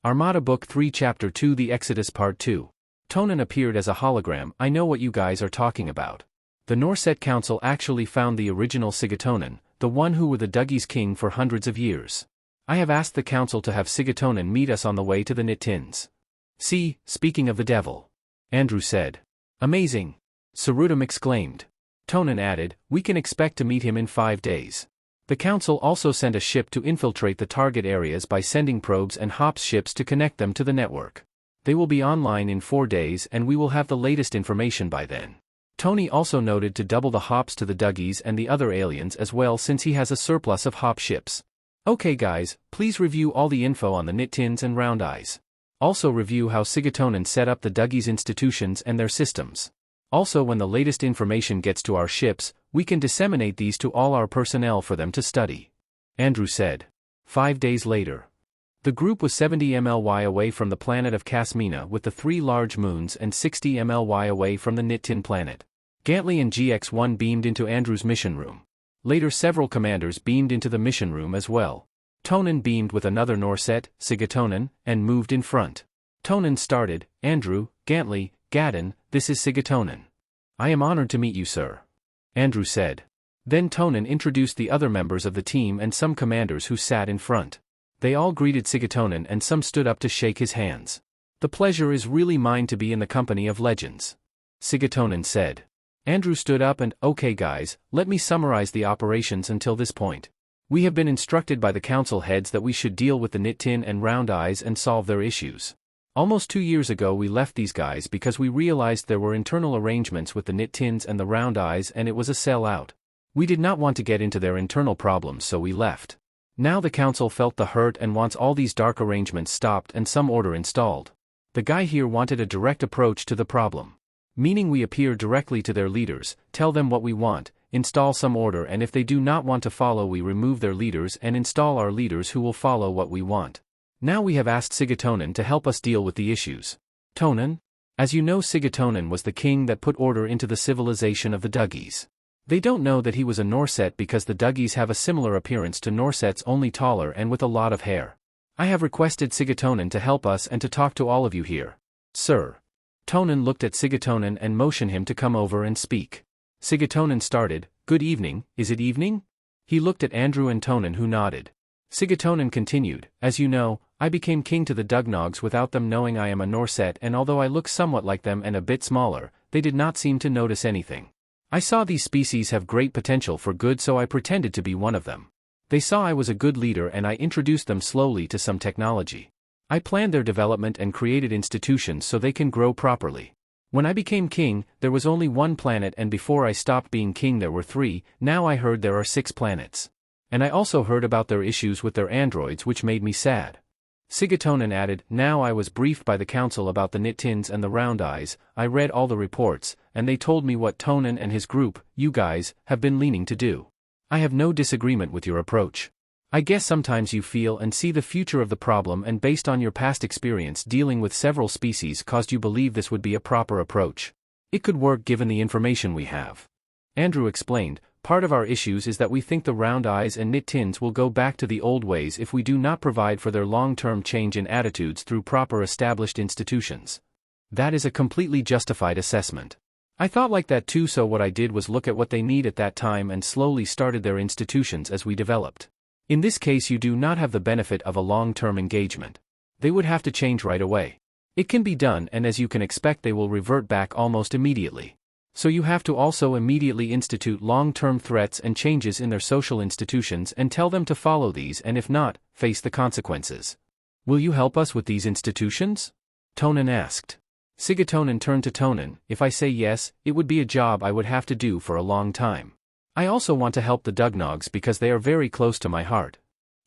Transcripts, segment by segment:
Armada Book 3 Chapter 2 The Exodus Part 2. Tonen appeared as a hologram. I know what you guys are talking about. The Norset Council actually found the original Sigatonen, the one who were the Duggies' king for hundreds of years. I have asked the council to have Sigatonen meet us on the way to the Nittins. See, speaking of the devil. Andrew said. Amazing. Sarudam exclaimed. Tonen added, we can expect to meet him in 5 days. The council also sent a ship to infiltrate the target areas by sending probes and hops ships to connect them to the network. They will be online in 4 days and we will have the latest information by then. Tony also noted to double the hops to the Duggies and the other aliens as well since he has a surplus of hop ships. Okay guys, please review all the info on the Nittins and Round Eyes. Also review how Sigatonen set up the Duggies institutions and their systems. Also when the latest information gets to our ships, we can disseminate these to all our personnel for them to study. Andrew said. 5 days later. The group was 70 MLY away from the planet of Casmina with the 3 large moons and 60 MLY away from the Nittin planet. Gantley and GX-1 beamed into Andrew's mission room. Later several commanders beamed into the mission room as well. Tonen beamed with another Norset, Sigatonen, and moved in front. Tonen started, Andrew, Gantley, Gaddon, this is Sigatonen. I am honored to meet you, sir. Andrew said. Then Tonen introduced the other members of the team and some commanders who sat in front. They all greeted Sigatonen and some stood up to shake his hands. The pleasure is really mine to be in the company of legends. Sigatonen said. Andrew stood up and, okay guys, let me summarize the operations until this point. We have been instructed by the council heads that we should deal with the Nittin and Round Eyes and solve their issues. Almost 2 years ago we left these guys because we realized there were internal arrangements with the Nittins and the Round Eyes and it was a sellout. We did not want to get into their internal problems so we left. Now the council felt the hurt and wants all these dark arrangements stopped and some order installed. The guy here wanted a direct approach to the problem. Meaning we appear directly to their leaders, tell them what we want, install some order and if they do not want to follow we remove their leaders and install our leaders who will follow what we want. Now we have asked Sigatonen to help us deal with the issues. Tonen? As you know Sigatonen was the king that put order into the civilization of the Duggies. They don't know that he was a Norset because the Duggies have a similar appearance to Norsets only taller and with a lot of hair. I have requested Sigatonen to help us and to talk to all of you here. Sir. Tonen looked at Sigatonen and motioned him to come over and speak. Sigatonen started, good evening, is it evening? He looked at Andrew and Tonen who nodded. Sigatonen continued, as you know, I became king to the Dugnogs without them knowing I am a Norset and although I look somewhat like them and a bit smaller, they did not seem to notice anything. I saw these species have great potential for good so I pretended to be one of them. They saw I was a good leader and I introduced them slowly to some technology. I planned their development and created institutions so they can grow properly. When I became king, there was only 1 planet and before I stopped being king there were 3, now I heard there are 6 planets. And I also heard about their issues with their androids which made me sad. Sigatonen added, now I was briefed by the council about the Nittins and the Round Eyes, I read all the reports, and they told me what Tonen and his group, you guys, have been leaning to do. I have no disagreement with your approach. I guess sometimes you feel and see the future of the problem and based on your past experience dealing with several species caused you believe this would be a proper approach. It could work given the information we have. Andrew explained, part of our issues is that we think the Round Eyes and Nittins will go back to the old ways if we do not provide for their long-term change in attitudes through proper established institutions. That is a completely justified assessment. I thought like that too so what I did was look at what they need at that time and slowly started their institutions as we developed. In this case you do not have the benefit of a long-term engagement. They would have to change right away. It can be done and as you can expect they will revert back almost immediately. So you have to also immediately institute long-term threats and changes in their social institutions and tell them to follow these and if not, face the consequences. Will you help us with these institutions? Tonen asked. Sigatonen turned to Tonen, if I say yes, it would be a job I would have to do for a long time. I also want to help the Dugnogs because they are very close to my heart.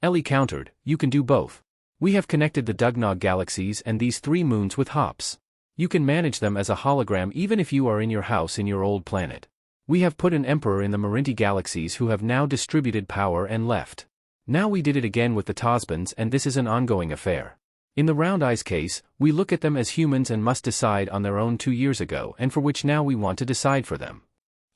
Ellie countered, you can do both. We have connected the Dugnog galaxies and these 3 moons with hops. You can manage them as a hologram even if you are in your house in your old planet. We have put an emperor in the Marinti galaxies who have now distributed power and left. Now we did it again with the Tosbans and this is an ongoing affair. In the Round Eyes case, we look at them as humans and must decide on their own 2 years ago and for which now we want to decide for them.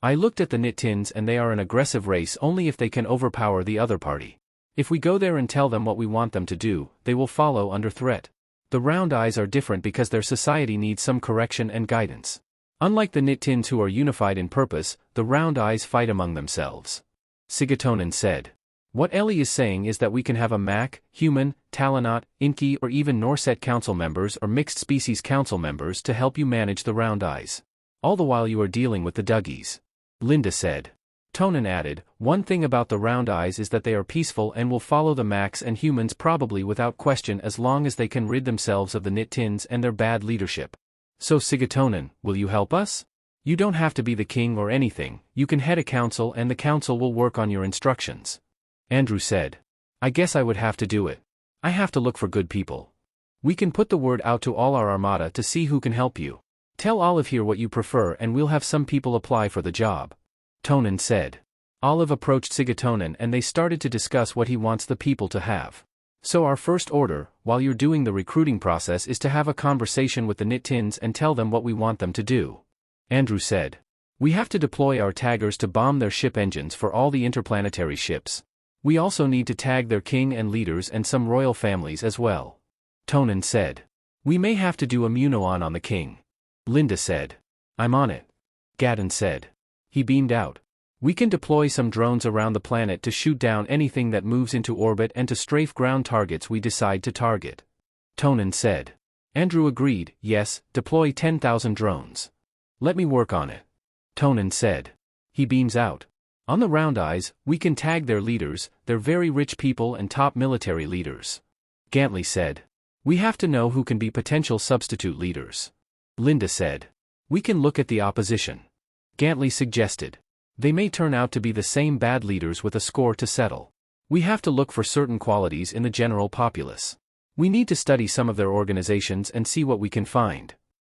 I looked at the Nittins and they are an aggressive race only if they can overpower the other party. If we go there and tell them what we want them to do, they will follow under threat. The Round Eyes are different because their society needs some correction and guidance. Unlike the Nittins who are unified in purpose, the Round Eyes fight among themselves. Sigatonin said. What Ellie is saying is that we can have a Mac, human, Talonot, Inky or even Norset council members or mixed species council members to help you manage the Round Eyes. All the while you are dealing with the Duggies. Linda said. Tonin added, one thing about the Round Eyes is that they are peaceful and will follow the Macs and humans probably without question as long as they can rid themselves of the Nittins and their bad leadership. So Sigatonin, will you help us? You don't have to be the king or anything, you can head a council and the council will work on your instructions. Andrew said. I guess I would have to do it. I have to look for good people. We can put the word out to all our Armada to see who can help you. Tell Olive here what you prefer and we'll have some people apply for the job. Tonin said. Olive approached Sigatonin and they started to discuss what he wants the people to have. So our first order, while you're doing the recruiting process, is to have a conversation with the Nittins and tell them what we want them to do. Andrew said. We have to deploy our taggers to bomb their ship engines for all the interplanetary ships. We also need to tag their king and leaders and some royal families as well. Tonin said. We may have to do a Munoan on the king. Linda said. I'm on it. Gadden said. He beamed out. We can deploy some drones around the planet to shoot down anything that moves into orbit and to strafe ground targets we decide to target. Tonin said. Andrew agreed, yes, deploy 10,000 drones. Let me work on it. Tonin said. He beams out. On the Round Eyes, we can tag their leaders, they're very rich people and top military leaders. Gantley said. We have to know who can be potential substitute leaders. Linda said. We can look at the opposition. Gantley suggested. They may turn out to be the same bad leaders with a score to settle. We have to look for certain qualities in the general populace. We need to study some of their organizations and see what we can find.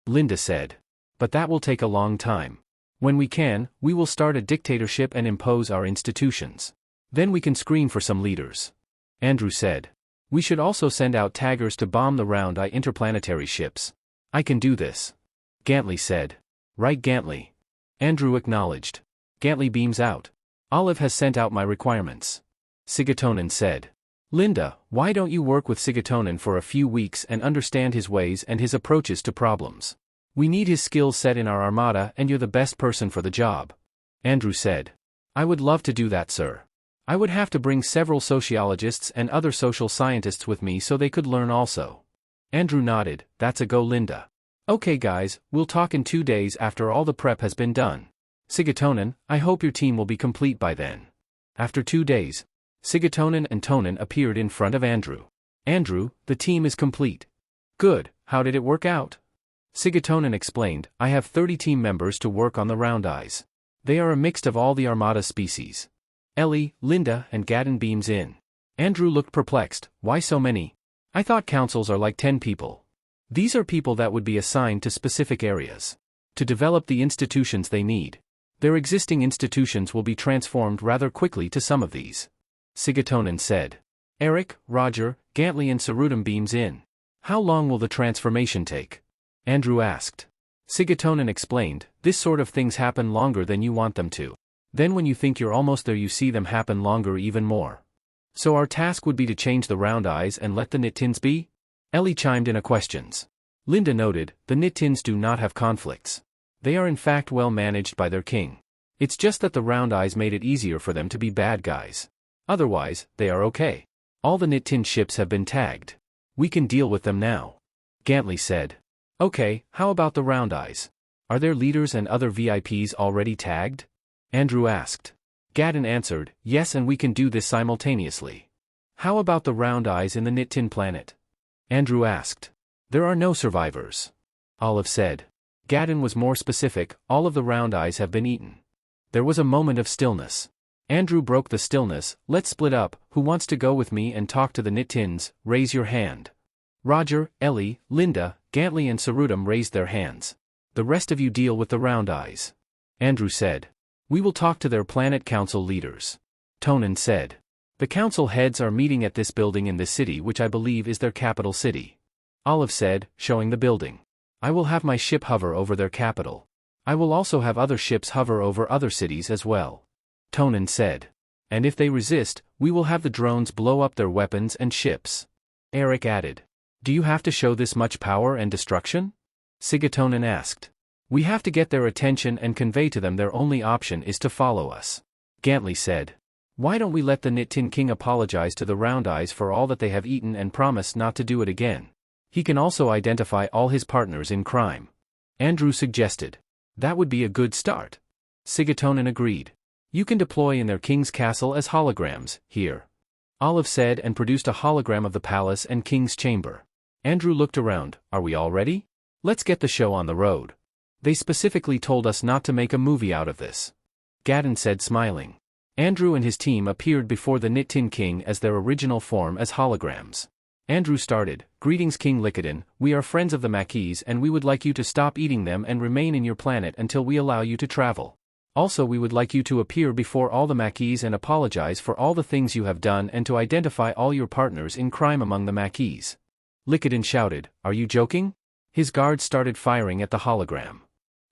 Linda said. But that will take a long time. When we can, we will start a dictatorship and impose our institutions. Then we can screen for some leaders. Andrew said. We should also send out taggers to bomb the Round Eye interplanetary ships. I can do this. Gantley said. Right, Gantley. Andrew acknowledged. Gantley beams out. Olive has sent out my requirements. Sigatonin said. Linda, why don't you work with Sigatonin for a few weeks and understand his ways and his approaches to problems? We need his skills set in our Armada and you're the best person for the job. Andrew said. I would love to do that, sir. I would have to bring several sociologists and other social scientists with me so they could learn also. Andrew nodded, that's a go, Linda. Okay guys, we'll talk in 2 days after all the prep has been done. Sigatonin, I hope your team will be complete by then. After 2 days, Sigatonin and Tonin appeared in front of Andrew. Andrew, the team is complete. Good, how did it work out? Sigatonin explained, I have 30 team members to work on the Round Eyes. They are a mix of all the Armada species. Ellie, Linda, and Gadden beams in. Andrew looked perplexed, why so many? I thought councils are like 10 people. These are people that would be assigned to specific areas. To develop the institutions they need. Their existing institutions will be transformed rather quickly to some of these. Sigatonin said. Eric, Roger, Gantley and Cerudum beams in. How long will the transformation take? Andrew asked. Sigatonin explained, this sort of things happen longer than you want them to. Then when you think you're almost there you see them happen longer even more. So our task would be to change the Round Eyes and let the Nittins be? Ellie chimed in a questions. Linda noted, the Nittins do not have conflicts. They are in fact well managed by their king. It's just that the Round Eyes made it easier for them to be bad guys. Otherwise, they are okay. All the Nittin ships have been tagged. We can deal with them now. Gantley said. Okay, how about the Round Eyes? Are their leaders and other VIPs already tagged? Andrew asked. Gadden answered, yes, and we can do this simultaneously. How about the Round Eyes in the Nittin planet? Andrew asked. There are no survivors. Olive said. Gadden was more specific, all of the Round Eyes have been eaten. There was a moment of stillness. Andrew broke the stillness, let's split up, who wants to go with me and talk to the Nittins, raise your hand. Roger, Ellie, Linda, Gantley and Cerudum raised their hands. The rest of you deal with the Round Eyes. Andrew said. We will talk to their planet council leaders. Tonin said. The council heads are meeting at this building in this city which I believe is their capital city. Olive said, showing the building. I will have my ship hover over their capital. I will also have other ships hover over other cities as well. Tonin said. And if they resist, we will have the drones blow up their weapons and ships. Eric added. Do you have to show this much power and destruction? Sigatonin asked. We have to get their attention and convey to them their only option is to follow us. Gantley said. Why don't we let the Nittin King apologize to the Round Eyes for all that they have eaten and promise not to do it again? He can also identify all his partners in crime. Andrew suggested. That would be a good start. Sigatonin agreed. You can deploy in their king's castle as holograms, here. Olive said and produced a hologram of the palace and king's chamber. Andrew looked around. Are we all ready? Let's get the show on the road. They specifically told us not to make a movie out of this. Gadden said smiling. Andrew and his team appeared before the Nittin King as their original form as holograms. Andrew started, Greetings King Licodin, we are friends of the Maquis and we would like you to stop eating them and remain in your planet until we allow you to travel. Also we would like you to appear before all the Maquis and apologize for all the things you have done and to identify all your partners in crime among the Maquis. Licodin shouted, Are you joking? His guards started firing at the hologram.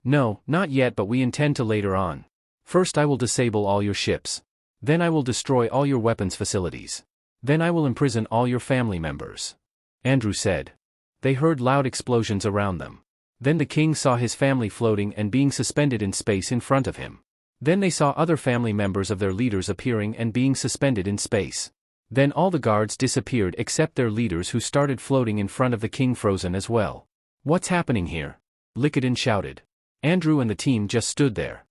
No, not yet, but we intend to later on. First I will disable all your ships. Then I will destroy all your weapons facilities. Then I will imprison all your family members. Andrew said. They heard loud explosions around them. Then the king saw his family floating and being suspended in space in front of him. Then they saw other family members of their leaders appearing and being suspended in space. Then all the guards disappeared except their leaders who started floating in front of the king frozen as well. What's happening here? Licodin shouted. Andrew and the team just stood there.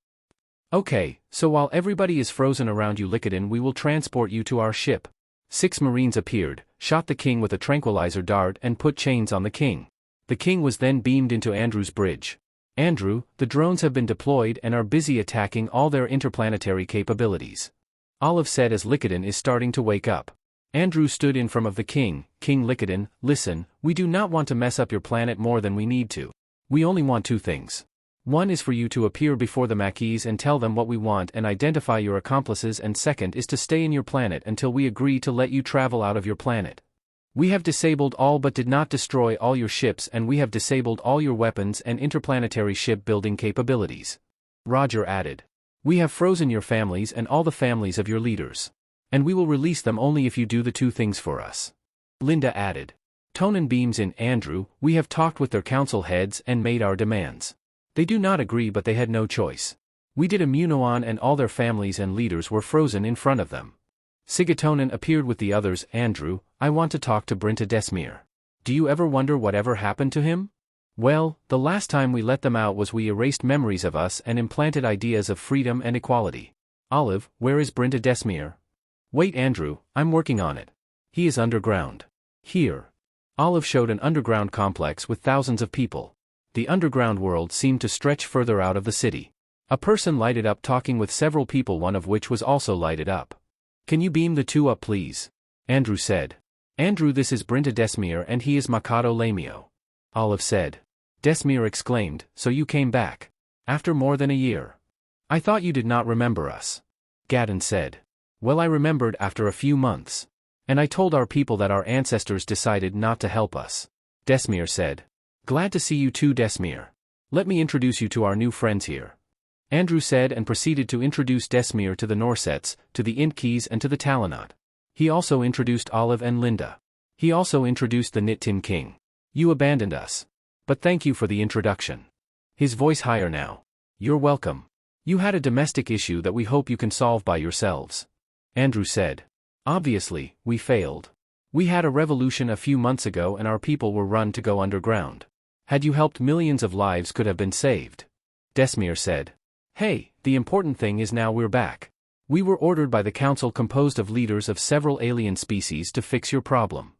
Okay, so while everybody is frozen around you Licodin, we will transport you to our ship. 6 Marines appeared, shot the king with a tranquilizer dart and put chains on the king. The king was then beamed into Andrew's bridge. Andrew, the drones have been deployed and are busy attacking all their interplanetary capabilities. Olive said as Licodin is starting to wake up. Andrew stood in front of the king. King Licodin, listen, we do not want to mess up your planet more than we need to. We only want 2 things. One is for you to appear before the Maquis and tell them what we want and identify your accomplices, and second is to stay in your planet until we agree to let you travel out of your planet. We have disabled all but did not destroy all your ships, and we have disabled all your weapons and interplanetary ship-building capabilities. Roger added. We have frozen your families and all the families of your leaders. And we will release them only if you do the 2 things for us. Linda added. Tonin beams in. Andrew, we have talked with their council heads and made our demands. They do not agree, but they had no choice. We did Immunoon and all their families and leaders were frozen in front of them. Sigatonin appeared with the others. Andrew, I want to talk to Brinta Desmere. Do you ever wonder whatever happened to him? Well, the last time we let them out was we erased memories of us and implanted ideas of freedom and equality. Olive, where is Brinta Desmere? Wait Andrew, I'm working on it. He is underground. Here. Olive showed an underground complex with thousands of people. The underground world seemed to stretch further out of the city. A person lighted up talking with several people, one of which was also lighted up. Can you beam the 2 up please? Andrew said. Andrew, this is Brinta Desmere and he is Makato Lamio. Olive said. Desmere exclaimed, so you came back. After more than a year. I thought you did not remember us. Gadden said. Well, I remembered after a few months. And I told our people that our ancestors decided not to help us. Desmere said. Glad to see you too Desmere. Let me introduce you to our new friends here. Andrew said and proceeded to introduce Desmere to the Norsets, to the Intkis and to the Talonot. He also introduced Olive and Linda. He also introduced the Nittin King. You abandoned us. But thank you for the introduction. His voice higher now. You're welcome. You had a domestic issue that we hope you can solve by yourselves. Andrew said. Obviously, we failed. We had a revolution a few months ago and our people were run to go underground. Had you helped, millions of lives could have been saved. Desmere said. Hey, the important thing is now we're back. We were ordered by the council composed of leaders of several alien species to fix your problem.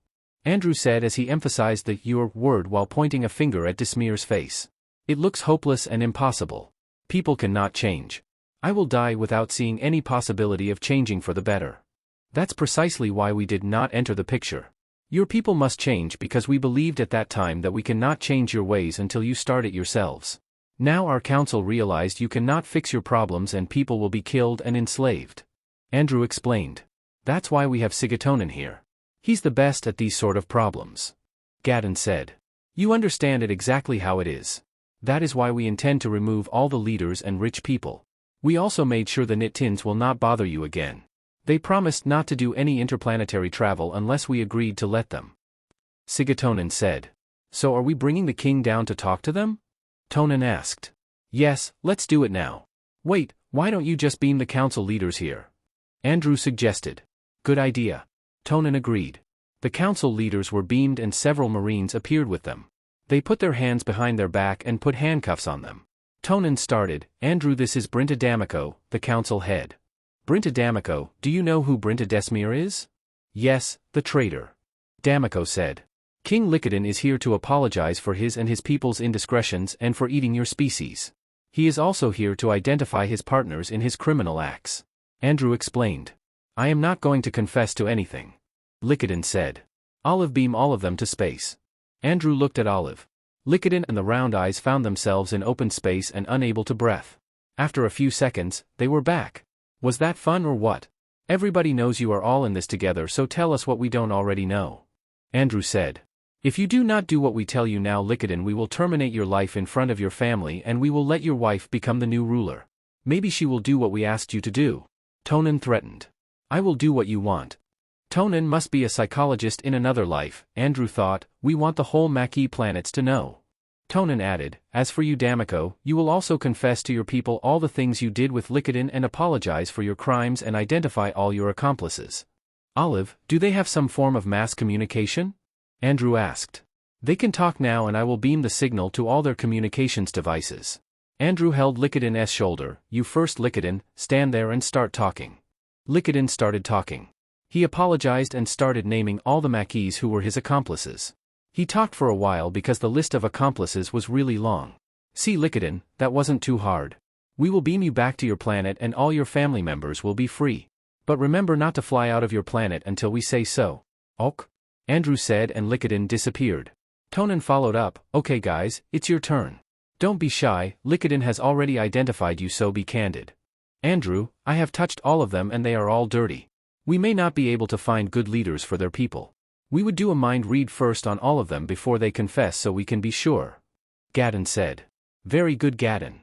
Andrew said as he emphasized the your word while pointing a finger at Desmere's face. It looks hopeless and impossible. People cannot change. I will die without seeing any possibility of changing for the better. That's precisely why we did not enter the picture. Your people must change because we believed at that time that we cannot change your ways until you start it yourselves. Now our council realized you cannot fix your problems and people will be killed and enslaved. Andrew explained. That's why we have Sigatonin here. He's the best at these sort of problems. Gadden said. You understand it exactly how it is. That is why we intend to remove all the leaders and rich people. We also made sure the Nittins will not bother you again. They promised not to do any interplanetary travel unless we agreed to let them. Sigatonen said. So are we bringing the king down to talk to them? Tonen asked. Yes, let's do it now. Wait, why don't you just beam the council leaders here? Andrew suggested. Good idea. Tonen agreed. The council leaders were beamed and several marines appeared with them. They put their hands behind their back and put handcuffs on them. Tonen started. Andrew, this is Brinta D'Amico, the council head. Brinta D'Amico, do you know who Brinta Desmir is? Yes, the traitor. D'Amico said. King Lycaon is here to apologize for his and his people's indiscretions and for eating your species. He is also here to identify his partners in his criminal acts. Andrew explained. I am not going to confess to anything. Lycaon said. Olive, beam all of them to space. Andrew looked at Olive. Lycaon and the Round Eyes found themselves in open space and unable to breathe. After a few seconds, they were back. Was that fun or what? Everybody knows you are all in this together, so tell us what we don't already know. Andrew said. If you do not do what we tell you now, Lycaon, we will terminate your life in front of your family and we will let your wife become the new ruler. Maybe she will do what we asked you to do. Tonen threatened. I will do what you want. Tonen must be a psychologist in another life, Andrew thought. We want the whole Maquis planets to know. Tonen added, as for you, D'Amico, you will also confess to your people all the things you did with Lycaon and apologize for your crimes and identify all your accomplices. Olive, do they have some form of mass communication? Andrew asked. They can talk now and I will beam the signal to all their communications devices. Andrew held Lycaon's shoulder. You first, Lycaon, stand there and start talking. Lycaon started talking. He apologized and started naming all the Maquis who were his accomplices. He talked for a while because the list of accomplices was really long. See, Lycaon, that wasn't too hard. We will beam you back to your planet and all your family members will be free. But remember not to fly out of your planet until we say so. Ok? Andrew said and Lycaon disappeared. Tonen followed up, okay guys, it's your turn. Don't be shy, Lycaon has already identified you, so be candid. Andrew, I have touched all of them and they are all dirty. We may not be able to find good leaders for their people. We would do a mind read first on all of them before they confess so we can be sure. Gadon said. Very good, Gadon.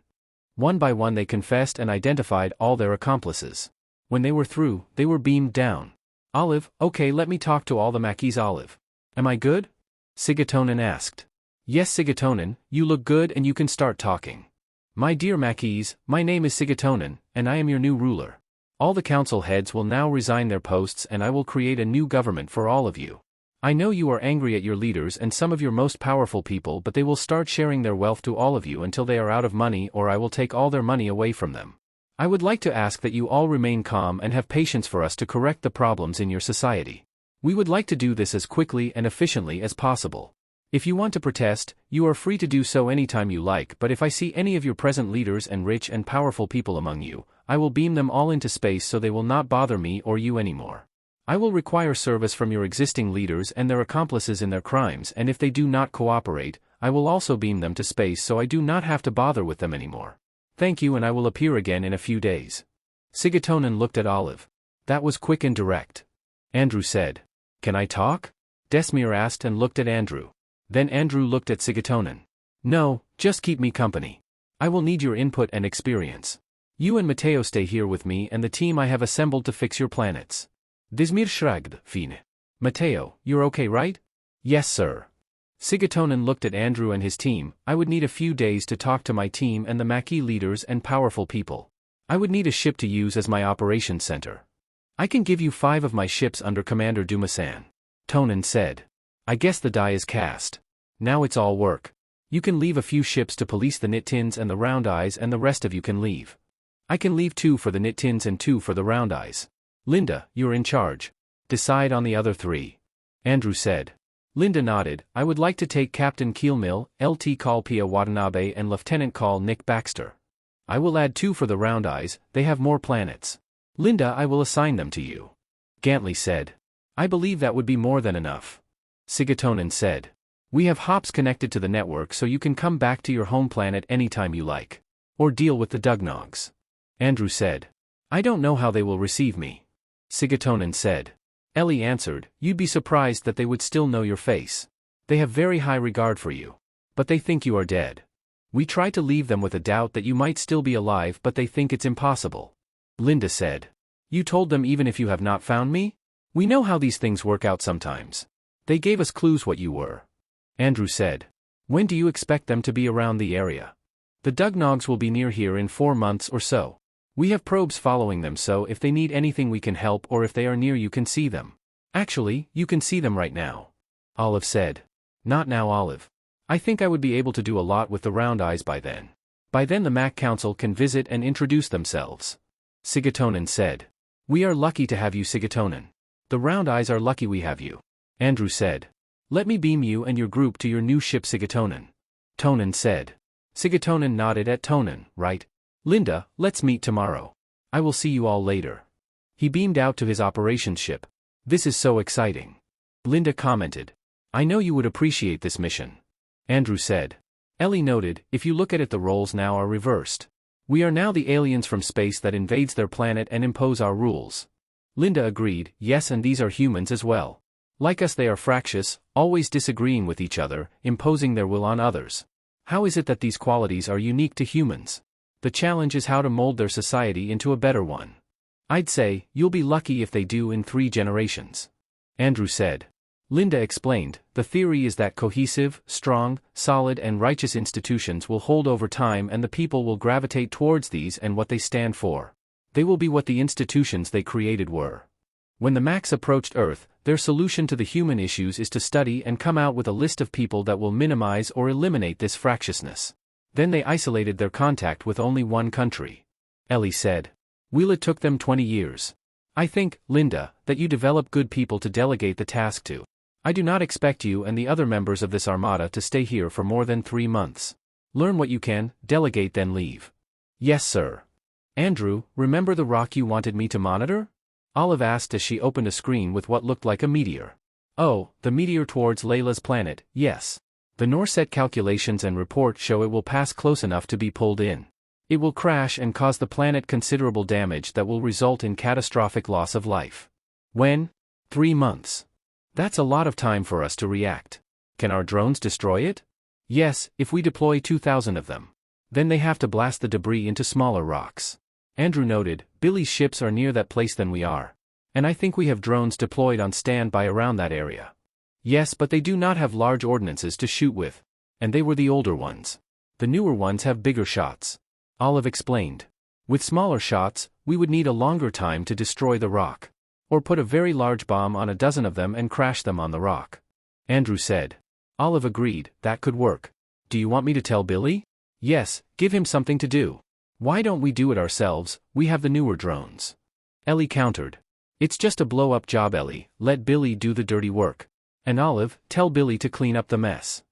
One by one they confessed and identified all their accomplices. When they were through, they were beamed down. Olive, okay, let me talk to all the Maquis. Olive. Am I good? Sigatonen asked. Yes, Sigatonen, you look good and you can start talking. My dear Maquis, my name is Sigatonen, and I am your new ruler. All the council heads will now resign their posts and I will create a new government for all of you. I know you are angry at your leaders and some of your most powerful people, but they will start sharing their wealth to all of you until they are out of money, or I will take all their money away from them. I would like to ask that you all remain calm and have patience for us to correct the problems in your society. We would like to do this as quickly and efficiently as possible. If you want to protest, you are free to do so anytime you like, but if I see any of your present leaders and rich and powerful people among you, I will beam them all into space so they will not bother me or you anymore. I will require service from your existing leaders and their accomplices in their crimes, and if they do not cooperate, I will also beam them to space so I do not have to bother with them anymore. Thank you, and I will appear again in a few days. Sigatonen looked at Olive. That was quick and direct. Andrew said. Can I talk? Desmir asked and looked at Andrew. Then Andrew looked at Sigatonen. No, just keep me company. I will need your input and experience. You and Matteo stay here with me and the team I have assembled to fix your planets. Desmir shrugged. Fine. Matteo, you're okay, right? Yes, sir. Sigatonen looked at Andrew and his team. I would need a few days to talk to my team and the Maquis leaders and powerful people. I would need a ship to use as my operations center. I can give you 5 of my ships under Commander Dumasan. Tonen said. I guess the die is cast. Now it's all work. You can leave a few ships to police the Nittins and the Round Eyes, and the rest of you can leave. I can leave 2 for the Nittins and 2 for the Round Eyes. Linda, you're in charge. Decide on the other 3. Andrew said. Linda nodded. I would like to take Captain Keelmill, LT Call Pia Watanabe and Lieutenant Call Nick Baxter. I will add 2 for the Round Eyes, they have more planets. Linda, I will assign them to you. Gantley said. I believe that would be more than enough. Sigatonen said. We have hops connected to the network so you can come back to your home planet anytime you like. Or deal with the Dugnogs. Andrew said. I don't know how they will receive me. Sigatonen said. Ellie answered, you'd be surprised that they would still know your face. They have very high regard for you. But they think you are dead. We try to leave them with a doubt that you might still be alive, but they think it's impossible. Linda said. You told them even if you have not found me? We know how these things work out sometimes. They gave us clues what you were. Andrew said. When do you expect them to be around the area? The Dugnogs will be near here in 4 months or so. We have probes following them, so if they need anything we can help, or if they are near you can see them. Actually, you can see them right now. Olive said. Not now, Olive. I think I would be able to do a lot with the round eyes by then. By then the Mac Council can visit and introduce themselves. Sigatonin said. We are lucky to have you, Sigatonin. The round eyes are lucky we have you. Andrew said. Let me beam you and your group to your new ship, Sigatonin. Tonin said. Sigatonin nodded at Tonin, right? Linda, let's meet tomorrow. I will see you all later. He beamed out to his operations ship. This is so exciting. Linda commented. I know you would appreciate this mission. Andrew said. Ellie noted, if you look at it, the roles now are reversed. We are now the aliens from space that invades their planet and impose our rules. Linda agreed, yes, and these are humans as well. Like us, they are fractious, always disagreeing with each other, imposing their will on others. How is it that these qualities are unique to humans? The challenge is how to mold their society into a better one. I'd say, you'll be lucky if they do in 3 generations. Andrew said. Linda explained, the theory is that cohesive, strong, solid and righteous institutions will hold over time, and the people will gravitate towards these and what they stand for. They will be what the institutions they created were. When the Macs approached Earth, their solution to the human issues is to study and come out with a list of people that will minimize or eliminate this fractiousness. Then they isolated their contact with only one country. Ellie said. Well, it took them 20 years. I think, Linda, that you develop good people to delegate the task to. I do not expect you and the other members of this armada to stay here for more than 3 months. Learn what you can, delegate, then leave. Yes, sir. Andrew, remember the rock you wanted me to monitor? Olive asked as she opened a screen with what looked like a meteor. Oh, the meteor towards Layla's planet, yes. The Norset calculations and report show it will pass close enough to be pulled in. It will crash and cause the planet considerable damage that will result in catastrophic loss of life. When? 3 months. That's a lot of time for us to react. Can our drones destroy it? Yes, if we deploy 2,000 of them. Then they have to blast the debris into smaller rocks. Andrew noted, Billy's ships are near that place than we are. And I think we have drones deployed on standby around that area. Yes, but they do not have large ordnances to shoot with. And they were the older ones. The newer ones have bigger shots. Olive explained. With smaller shots, we would need a longer time to destroy the rock. Or put a very large bomb on a dozen of them and crash them on the rock. Andrew said. Olive agreed, that could work. Do you want me to tell Billy? Yes, give him something to do. Why don't we do it ourselves? We have the newer drones. Ellie countered. It's just a blow-up job, Ellie, let Billy do the dirty work. And Olive, tell Billy to clean up the mess.